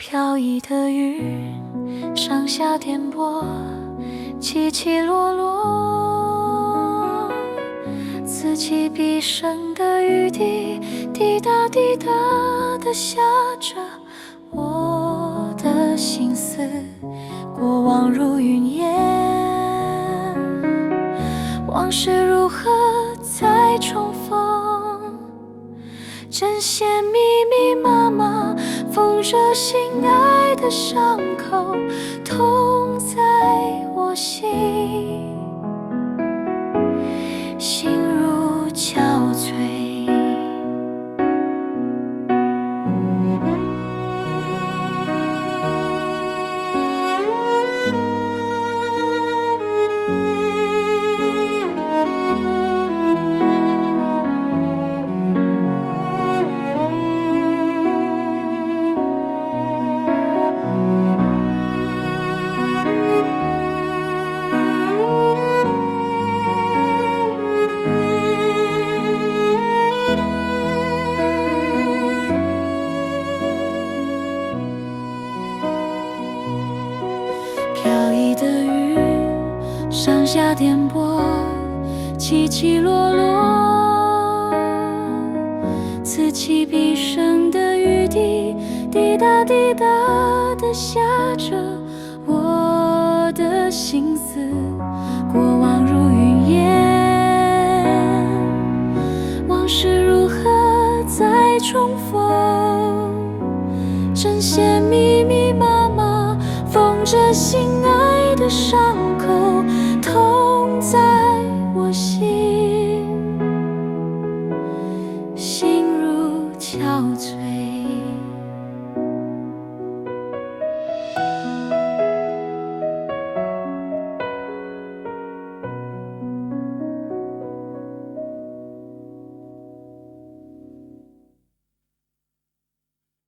飘逸的云，上下颠簸，起起落落。此起彼生的雨滴，滴答滴答地下着我的心思。过往如云烟，往事如何再重逢？针线密密麻麻，缝着心爱的伤口，痛在我心，心如憔悴。飘逸的云，上下颠簸，起起落落。此起彼生的雨滴，滴答滴答地下着我的心思。过往如云烟，往事如何再重逢？针线密密麻麻，缝着心爱的伤口，